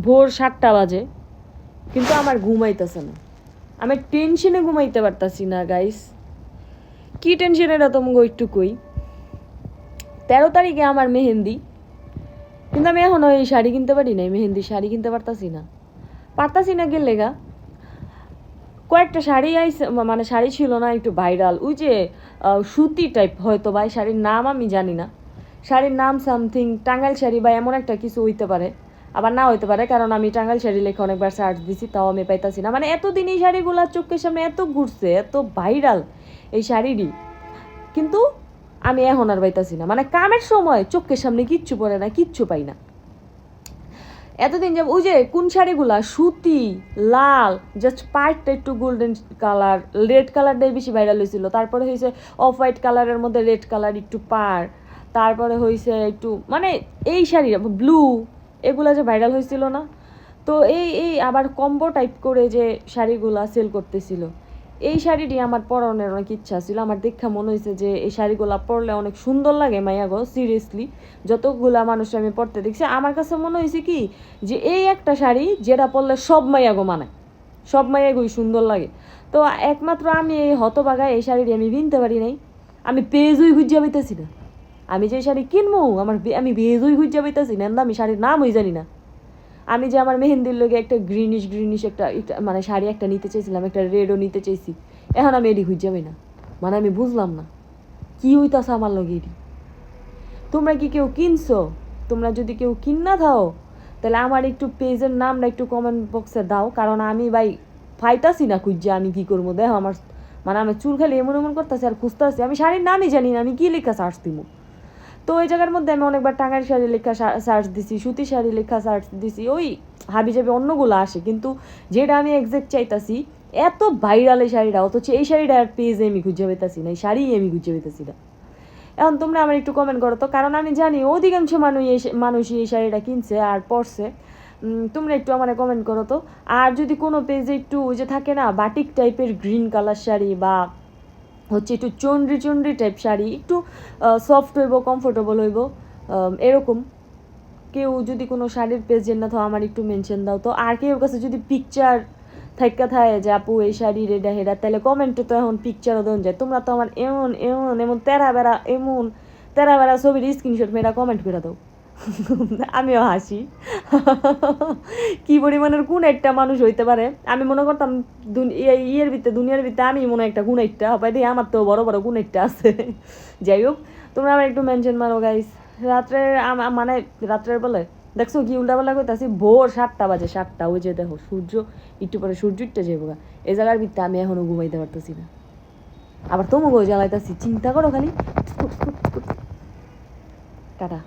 ভোর 7টা বাজে, কিন্তু আমার ঘুমাইতেছে না। আমি টেনশনে ঘুমাইতে পারতাছি না গাইস। কি টেনশন এটা তোমাকে একটু কই। 13 তারিখে আমার মেহেন্দি, কিন্তু আমি এখনো এই শাড়ি কিনতে পারি নাই, মেহেন্দি শাড়ি কিনতে পারতাছি না গেলে গা। কয়েকটা শাড়ি আইছে, মানে শাড়ি ছিল না একটু ভাইরাল, ওই যে সুতি টাইপ হয়তো, বা শাড়ির নাম আমি জানি না। শাড়ির নাম সামথিং টাঙ্গাইল শাড়ি বা এমন একটা কিছু হইতে পারে, আবার না হইতে পারে, কারণ আমি টাঙ্গাইল শাড়ি লেখা অনেকবার সার্চ দিছি, তাও আমি পাইতাছি না। মানে এতদিন এই শাড়িগুলো চোখের সামনে এত ঘুরছে, এত ভাইরাল এই শাড়িরই, কিন্তু আমি এখন আর পাইতাছি না। মানে কামের সময় চোখের সামনে কিচ্ছু পড়ে না, কিচ্ছু পাই না। এতদিন যে ওই যে কোন শাড়িগুলা সুতি লাল, জাস্ট পার্টটা একটু গোল্ডেন কালার, রেড কালারটাই বেশি ভাইরাল হয়েছিল। তারপরে হয়েছে অফ হোয়াইট কালারের মধ্যে রেড কালার একটু পার, তারপরে হয়েছে একটু মানে এই শাড়ি ব্লু, এগুলা যে ভাইরাল হয়েছিল না। তো এই এই আবার কম্বো টাইপ করে যে শাড়িগুলা সেল করতেছিল, এই শাড়িটি আমার পরনের অনেক ইচ্ছা ছিল। আমার দেখা মনে হয়েছে যে এই শাড়িগুলো পরলে অনেক সুন্দর লাগে মাইয়াগো। সিরিয়াসলি যতগুলা মানুষ আমি পরতে দেখছি, আমার কাছে মনে হয়েছে কি যে এই একটা শাড়ি যেটা পরলে সব মাইয়াগো মানে সব মাইয়াগোই সুন্দর লাগে। তো একমাত্র আমি এই হতবাগা এই শাড়িটি আমি কিনতে পারি নাই। আমি পেজই খুঁজে পাইতেছি না। আমি যে শাড়ি কিনবো আমি পেজই খুঁজে পাইতেছি না, আমি শাড়ির নামই জানি না। আমি যে আমার মেহেন্দির লগে একটা গ্রিনিশ একটা মানে শাড়ি একটা নিতে চাইছিলাম, একটা রেডও নিতে চাইছি, এখন আমি এডি খুঁজে পাই না। মানে আমি বুঝলাম না কি হইতাছে আমার লগে এডি। তোমরা কি কেউ কিনছো? তোমরা যদি কেউ কিনা থাও, তাহলে আমার একটু পেজের নামটা একটু কমেন্ট বক্সে দাও, কারণ আমি ভাই পাইতাছি না খুঁজে আমি কি করবো। দেখো আমার মানে আমি চুল খালি এমন এমন করতেছি আর খুঁজতেছি, আমি শাড়ির নামই জানি না, আমি কি লেখা সার্চ দিব। তো ওই জায়গার মধ্যে আমি অনেকবার টাঙ্গাইল শাড়ি লেখা সার্চ দিছি, সুতি শাড়ি লেখা সার্চ দিছি, ওই হাবি যাবে অন্যগুলো আসে, কিন্তু যেটা আমি এক্সাক্ট চাইতাছি এত ভাইরাল এই শাড়িটা, অথচ এই শাড়িটা আর পেজে আমি খুঁজে পেতেছি না, এই শাড়ি আমি খুঁজে পেতেছি না। এখন তোমরা আমার একটু কমেন্ট করো তো, কারণ আমি জানি অধিকাংশ মানুষই এই শাড়িটা কিনছে আর পরছে। তোমরা একটু আমার কমেন্ট করো তো। আর যদি কোনো পেজে একটু ওই যে থাকে না বাটিক টাইপের গ্রিন কালার শাড়ি, বা হচ্ছে একটু চন্ডি চন্ডি টাইপ শাড়ি, একটু সফট হইব, কমফোর্টেবল হইব, এরকম কেউ যদি কোনো শাড়ির পেজ না তো আমার একটু মেনশন দাও তো। আর কেউ কাছে যদি পিকচার থাইকা থাকে যে আপু এই শাড়ি রেডা হেডা, তাহলে কমেন্টে তো এখন পিকচারও দেন যায়। তোমরা তো আমার এমন এমন এমন তেরা বেড়া ছবির স্ক্রিনশট মেয়েরা কমেন্ট করে দাও। আমিও হাসি। কি পরিমাণের কোন একটা মানুষ হইতে পারে, আমি মনে করতাম দুনিয়ার ভিতরে আমি মনে একটা গুণ একটা হবে, দিয়ে আমার তো বড় বড় গুণ একটা আছে। যাই হোক, তোমরা আমার একটু মেনশন মারো গাইস। রাত্রের মানে রাত্রের বলে দেখছো কি উল্টাপাল্টা করতেছি, ভোর 7টা বাজে, 7টা, ওই যে দেখো সূর্য একটু পরে সূর্য উঠতে যাবো গা। এই জায়গার ভিতরে আমি এখনো ঘুমাইতে পারতেছি না, আবার তোমাকেও জ্বালাইতেছি, চিন্তা করো খালি। টাটা।